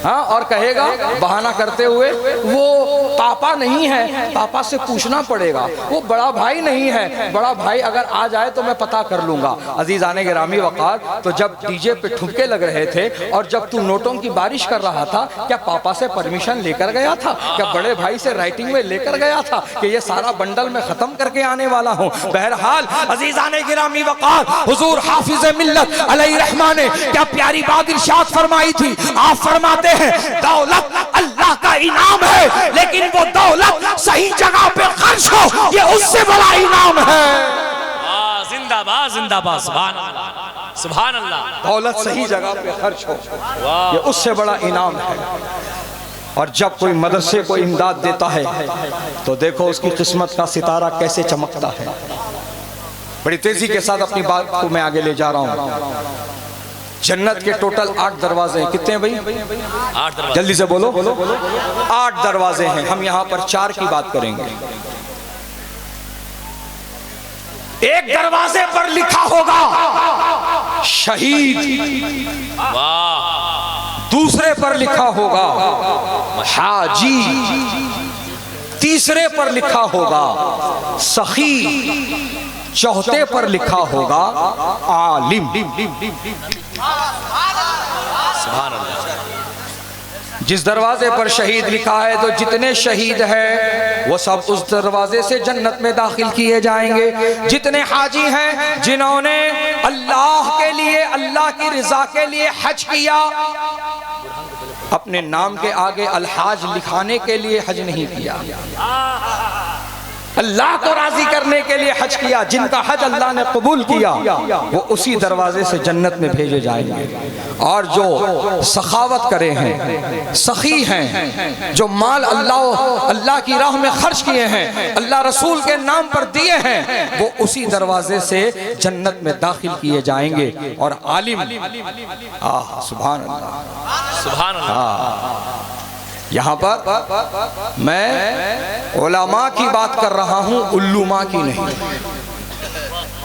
हाँ, और कहेगा बहाना करते हुए वो पापा नहीं है, पापा से पूछना पड़ेगा, वो बड़ा भाई नहीं है, बड़ा भाई अगर आ जाए तो मैं पता कर लूंगा। अजीजाने गिरामी वक़ार, तो जब डीजे पे ठुमके लग रहे थे और जब तू नोटों की बारिश कर रहा था, क्या पापा से परमिशन लेकर गया था? क्या बड़े भाई से राइटिंग में लेकर गया था कि ये सारा बंडल में खत्म करके आने वाला हूँ? बहरहाल अजीजाने गिरामी वक़ार, हुजूर हाफिज़ मिल्लत अलैहि रहमान ने क्या प्यारी बात इरशाद फरमाई थी। आप फरमाते हैं दौलत अल्लाह का इनाम है, लेकिन वो दौलत सही जगह पे खर्च हो ये उससे बड़ा इनाम है। जिंदाबाद जिंदाबाद, सुभान अल्लाह सुभान अल्लाह। दौलत सही जगह पे खर्च हो ये उससे बड़ा इनाम है। और जब कोई मदरसे को इमदाद देता है तो देखो उसकी किस्मत का सितारा कैसे चमकता है। बड़ी तेजी के साथ अपनी बात को मैं आगे ले जा रहा हूँ। जन्नत के टोटल 8 दरवाजे हैं। कितने हैं भाई? 8 दरवाजे। जल्दी से बोलो। 8 दरवाजे हैं। हम यहाँ पर 4 की बात करेंगे। एक दरवाजे पर लिखा होगा शहीद, वाह। दूसरे पर लिखा होगा हाजी, तीसरे पर लिखा होगा सखी, चौथे पर लिखा होगा आलिम। सुभान अल्लाह। जिस दरवाजे पर शहीद लिखा है तो जितने शहीद हैं वो सब उस दरवाजे से जन्नत में दाखिल किए जाएंगे। जितने हाजी हैं जिन्होंने अल्लाह के लिए, अल्लाह की रिजा के लिए हज किया, अपने नाम के आगे अलहाज लिखाने के लिए हज नहीं किया, अल्लाह को राजी करने के लिए हज किया, जिनका हज अल्लाह ने कबूल किया वो उसी दरवाजे से जन्नत में भेजे जाएंगे। और जो सखावत करे हैं, सखी हैं, जो माल अल्लाह की राह में खर्च किए हैं, अल्लाह रसूल के नाम पर दिए हैं, वो उसी दरवाजे से जन्नत में दाखिल किए जाएंगे। और आलिम, सुभान अल्लाह सुभान अल्लाह। यहाँ पर मैं उलमा की बात कर रहा हूँ, उल्लुमा की नहीं।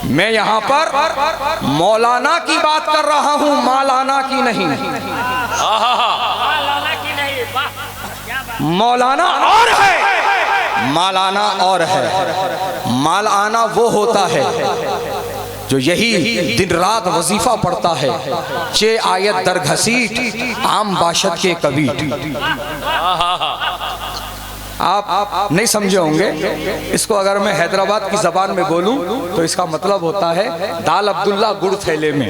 मैं यहाँ पर मौलाना की बात कर रहा हूँ, मालाना की नहीं। मौलाना और है, मालाना और है। मालाना वो होता है जो यही दिन रात वजीफा पढ़ता है, 6 आयत दर घसीट आम बाशत के कबीट। आप नहीं समझे होंगे इसको। अगर मैं हैदराबाद की जबान में बोलूं तो इसका मतलब होता है दाल अब्दुल्ला गुड़ थैले में।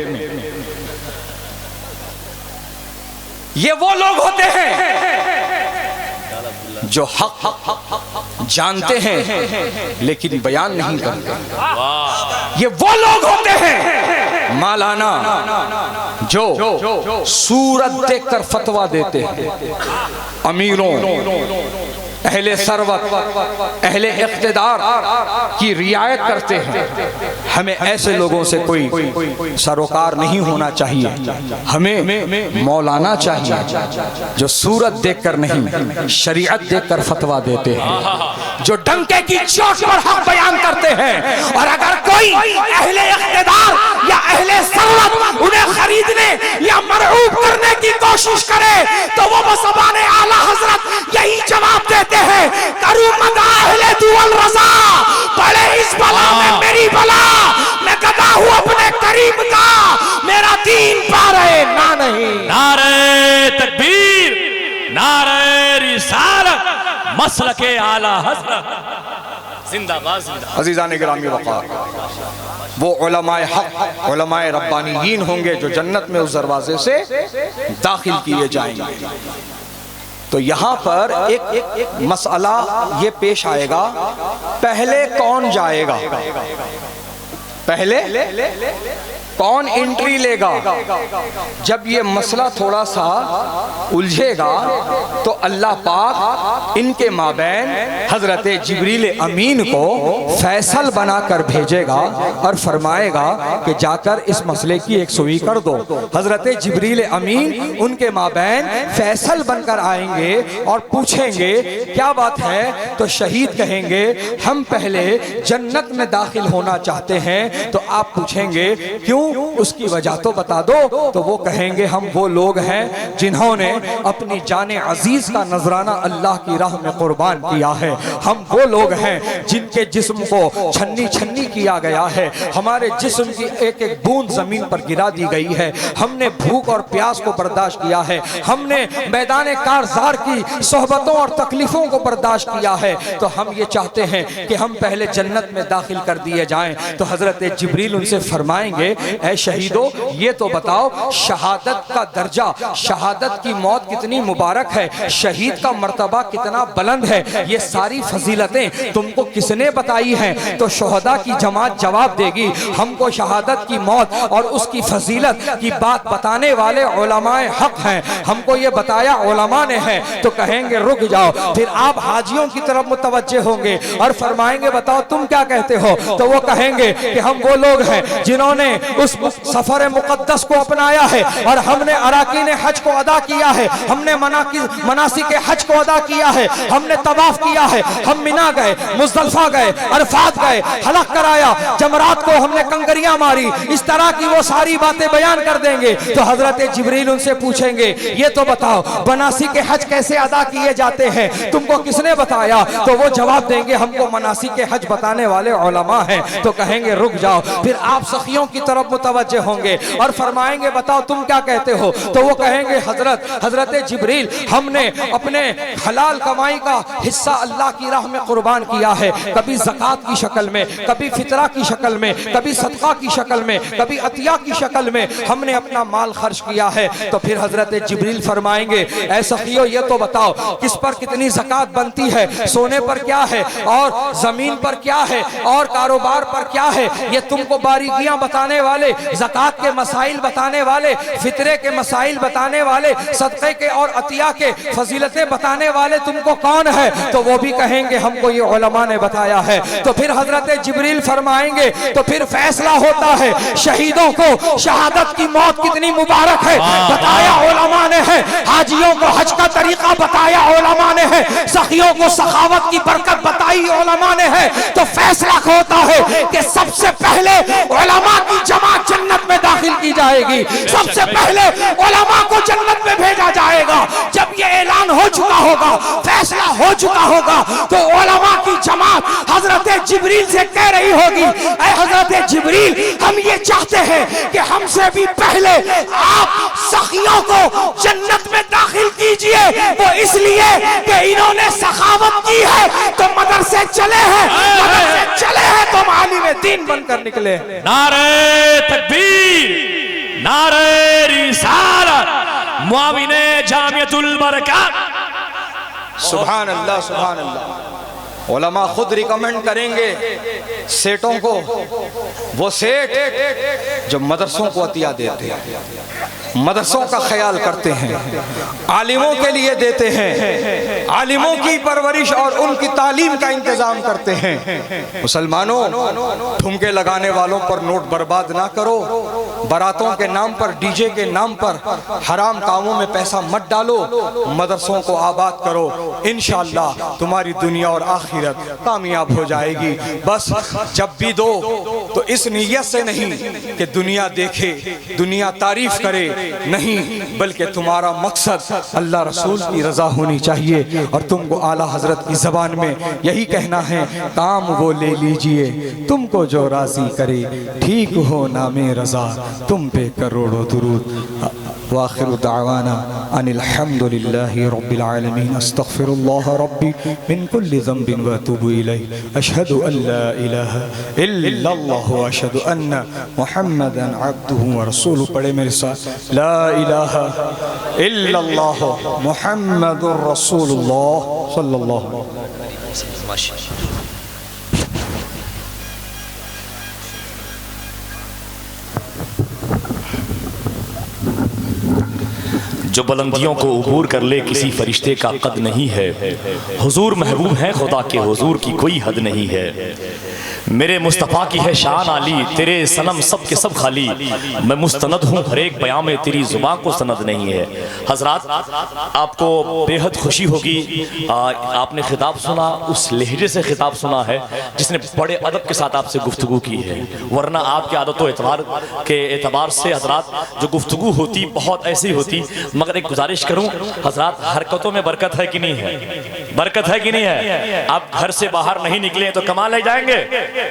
ये वो लोग होते हैं जो हक जानते हैं लेकिन बयान नहीं करते। ये वो लोग होते हैं मालाना जो सूरत देखकर फतवा देते हैं। अमीरों, अहले सरवत, अहले इख्तिदार की रियायत करते हैं। हमें ऐसे लोगों से कोई सरोकार नहीं होना चाहिए। हमें मौलाना चाहिए जो सूरत देखकर नहीं, शरीयत देखकर फतवा देते हैं, जो डंके की चोट पर हक बयान करते हैं। और अगर कोई अहले इख्तिदार या अहले सरवत उन्हें खरीदने या मरऊब करने की कोशिश करे तो वो ज़बाने आला हजरत यही जवाब देते हैं, करूं मदा अहले दुअल रज़ा, पड़े इस बला में मेरी बला, मैं गदा हूं अपने करीम का, मेरा दीन पा रहे ना नहीं। नारे तकबीर, नारे रिसालत, मसलके आला हज़रत, जिंदाबाद जिंदाबाद। अज़ीज़ान गिरामी वक़ार, वो उलमाए हक, उलमाए रब्बानीयीन होंगे जो जन्नत में उस दरवाजे से दाखिल किए जाएंगे। तो यहाँ पर एक मसला ये पेश आएगा, पहले कौन जाएगा? पहले कौन एंट्री लेगा? जब ये मसला थोड़ा सा उलझेगा तो अल्लाह पाक इनके माबैन हजरत जिब्रील अमीन को फैसल बनाकर भेजेगा और फरमाएगा कि जाकर इस मसले की एक सुई कर दो। हजरत जिब्रील अमीन उनके माबैन फैसल बनकर आएंगे और पूछेंगे क्या बात है? तो शहीद कहेंगे हम पहले जन्नत में दाखिल होना चाहते हैं। तो आप पूछेंगे क्यों, उसकी वजह तो बता दो। तो वो कहेंगे हम वो लोग हैं जिन्होंने अपनी जाने अजीज का नजराना अल्लाह की राह में कुर्बान किया है। हम वो लोग हैं जिनके जिस्म को छन्नी छन्नी किया गया है, हमारे जिस्म की एक एक बूंद जमीन पर गिरा दी गई है। हमने भूख और प्यास को बर्दाश्त किया है, हमने मैदान कारज़ार की सोहबतों और तकलीफों को बर्दाश्त किया है। तो हम ये चाहते हैं कि हम पहले जन्नत में दाखिल कर दिए जाएं। तो हजरत जिब्रील उनसे फरमाएंगे ऐ शहीदों, ये तो बताओ शहादत का दर्जा, शहादत की मौत कितनी मुबारक है, शहीद का मर्तबा कितना बुलंद है, ये सारी फजीलतें तुमको किसने बताई हैं? तो शोहदा की जमात जवाब देगी हमको शहादत की मौत और उसकी फजीलत की बात बताने वाले उलमाए हक हैं, हमको ये बताया उलमा ने है। तो कहेंगे रुक जाओ। फिर आप हाजियों की तरफ मुतवज्जे होंगे और फरमाएंगे बताओ तुम क्या कहते हो? तो वो कहेंगे कि हम वो लोग हैं जिन्होंने उस सफर मुकद्दस को अपनाया है और हमने अराकीन हज को अदा किया है, हमने मनासिक हज को अदा किया है, हमने तवाफ किया है, हम मिना गए, मुज़दलिफा गए, अरफात गए, हलक कराया, जमरात को हमने कंकरियां मारी, इस तरह की वो सारी बातें बयान कर देंगे। तो हजरत जिब्रील उनसे पूछेंगे ये तो बताओ मनासिक हज कैसे अदा किए जाते हैं, तुमको किसने बताया? तो वो जवाब देंगे हमको मनासिक हज बताने वाले उलमा हैं। तो कहेंगे रुक जाओ। फिर आप सखियों की तरफ मुतवज्जे होंगे और फरमाएंगे बताओ तुम क्या कहते हो? तो वो कहेंगे हजरत जिब्रील हमने अपने हलाल कमाई का हिस्सा अल्लाह की राह में कुर्बान किया है, कभी ज़कात की शक्ल में, कभी फितरा की शक्ल में, कभी सदका की शक्ल में, कभी अतिया की शक्ल में हमने अपना माल खर्च किया है। तो फिर हजरत जिब्रील फरमाएंगे ऐ सखियो ये तो बताओ किस पर कितनी ज़कात बनती है, सोने पर क्या है और जमीन पर क्या है और कारोबार पर क्या है, ये तुमको बारीकियां बताने वाले, ज़कात के मसाइल बताने वाले, फितरे के मसाइल बताने वाले, सदक़े के और अतिया के फजीलतें बताने वाले तुमको कौन है? तो वो भी कहेंगे हमको ये उलमा ने बताया है। तो फिर हजरत जिब्रील फरमाएंगे तो फिर फैसला होता है शहीदों को शहादत की मौत कितनी मुबारक है बताया उलमा ने है, हाजियों को हज का तरीका बताया उलमा ने है, सखियों को सखावत की बरकत बताई उलमा ने है। तो फैसला होता है कि सबसे पहले उलमा की जमात जन्नत में दाखिल की जाएगी, सबसे पहले उलमा को जन्नत में भेजा जाएगा। जब ये ऐलान हो चुका होगा, फैसला हो चुका होगा, तो उलमा की जमात हजरत जिब्रील से कह रही होगी ऐ हजरत जिब्रील हम ये चाहते हैं कि हमसे भी पहले आप सखियों को जन्नत में दाखिल कीजिए। वो इसलिए कि इन्होंने सखावत की है तो मदरसे चले हैं, मदरसे चले हैं तो आलिम दीन बनकर निकले। नारे तकबीर, नारे रिसालत, मुआविने जामियतुल बरकात। सुभान अल्लाह, सुभान अल्लाह। उलमा खुद रिकमेंड करेंगे सेठों को, वो सेठ जो मदरसों को अतिया देते हैं, मदरसों का ख्याल करते हैं, आलिमों के लिए देते हैं, आलिमों की परवरिश और उनकी तालीम का इंतजाम करते हैं। मुसलमानों ठुमके लगाने वालों पर नोट बर्बाद ना करो, बारातों के नाम पर, डीजे के नाम पर हराम कामों में पैसा मत डालो, मदरसों को आबाद करो, इंशाअल्लाह तुम्हारी दुनिया और आखिरत कामयाब हो जाएगी। बस जब भी दो तो इस नीयत से नहीं कि दुनिया देखे, दुनिया तारीफ करे, नहीं, बल्कि तुम्हारा मकसद अल्लाह रसूल की रजा होनी चाहिए। और तुमको आला हजरत की जबान में यही कहना है काम वो ले लीजिए तुमको जो राजी करे, ठीक हो नामे रजा तुम पे करोड़ों दुरूद। वाखिर दावाना अनिल हम्दुलिल्लाहि रब्बिल आलमीन, अस्तगफिरुल्लाह रब्बी मिन कुल्लि ज़ंबिन व अतूबु इलैहि, अशहदु अल्ला इलाहा इल्लल्लाह व अशहदु अन्ना मुहम्मदन अब्दुहु व रसूलुहु। पढ़े मेरे साथ ला इलाहा इल्लल्लाह मुहम्मदुर रसूलुल्लाह सल्लल्लाहु अलैहि वसल्लम। जो बुलंदियों को उबूर कर ले किसी फरिश्ते का कद नहीं है। हुजूर महबूब है खुदा के हुजूर की कोई हद नहीं है। मेरे मुस्तफ़ा की है शान आली, तेरे सनम सब के सब खाली। मैं मुस्तनद हूँ हर एक बयां में, तेरी जुबान को सनद नहीं है। हजरात, आपको बेहद खुशी होगी, आपने खिताब सुना, उस लहजे से खिताब सुना है जिसने बड़े अदब के साथ आपसे गुफ्तगू की है। वरना आपके आदत व एतबार के एतबार से हजरात जो गुफ्तगू होती बहुत ऐसी होती। मगर एक गुजारिश करूँ हजरात, हरकतों में बरकत है कि नहीं है? बरकत है कि नहीं है? आप घर से बाहर नहीं निकले तो कमा ले जाएंगे?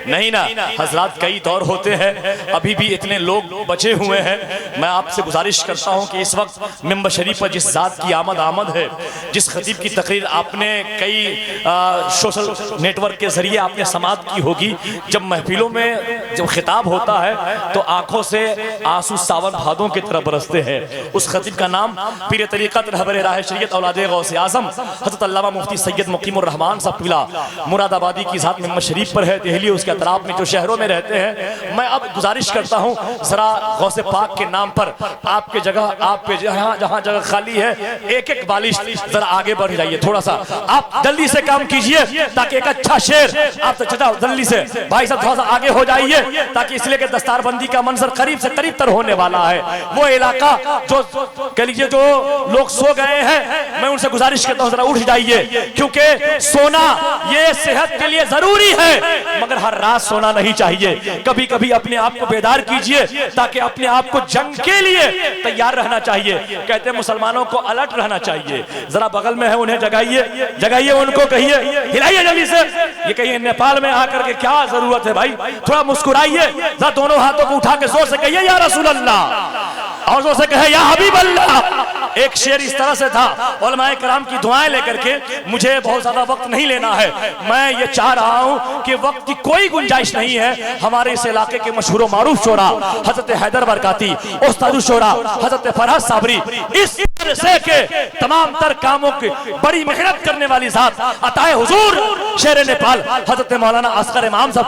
नहीं ना हजरात, कई दौर होते हैं, अभी भी इतने लोग बचे हुए हैं। मैं आपसे गुजारिश करता हूं कि इस वक्त मिंबर शरीफ पर जिस जात की आमद है, जिस खतीब की तकरीर आपने कई सोशल नेटवर्क के जरिए आपने समात की होगी, जब महफिलों में जब खिताब होता है तो आंखों से आंसू सावन भादों की तरफ बरसते हैं। उस खतीब का नाम पीर तरीक़त रहबर राह शरीयत औलाद गौसे आज़म हज़रत अल्लामा मुफ्ती सैयद मुकीमुर रहमान साहब क़िबला मुरादाबादी की ज़ात मिंबर शरीफ पर है। दिल्ली उसके अतराफ में जो शहरों में रहते हैं, मैं अब गुजारिश करता हूँ जरा गौसे पाक के नाम पर आपके जगह, आप पे जहाँ जहाँ जगह खाली है, एक एक बालिश जरा आगे बढ़ जाइए। थोड़ा सा आप जल्दी से काम कीजिए ताकि एक अच्छा शेर आप जल्दी से भाई साहब थोड़ा सा आगे हो जाइए, ताकि इसलिए कि दस्तारबंदी का मंजर करीब से करीब तर होने वाला है। वो इलाका जो कह लीजिए जो लोग सो गए हैं, मैं उनसे गुजारिश करता हूँ जरा उठ जाइए, क्योंकि सोना ये सेहत के लिए जरूरी है, मगर हर रात सोना नहीं चाहिए। कभी कभी अपने आप को बेदार कीजिए ताकि अपने आप को जंग के लिए तैयार रहना चाहिए। कहते हैं मुसलमानों को अलर्ट रहना चाहिए। जरा बगल में है उन्हें जगाइए, जगाइए उनको, कहिए हिलाइए जल्दी से, ये कहिए नेपाल में आकर के क्या जरूरत है भाई, थोड़ा मुस्कुराइए, जरा दोनों हाथों को उठा के जोर से कहिए या रसूल अल्लाह, और जोर से कहे या हबीब अल्लाह। एक शेर इस तरह से था, उलमाए कराम की दुआएं लेकर के, मुझे बहुत ज्यादा वक्त नहीं लेना है, मैं ये चाह रहा हूं कि वक्त की कोई गुंजाइश नहीं है। हमारे इस इलाके के मशहूर मारूफ शोरा हजरत हैदर बरकाती, उस्ताद शोरा हजरत फरहत साबरी, इस से के तमाम तर कामों की बड़ी मेहनत करने वाली जात अताए हुजूर शेर नेपाल हजरत मौलाना असगर इमाम साहब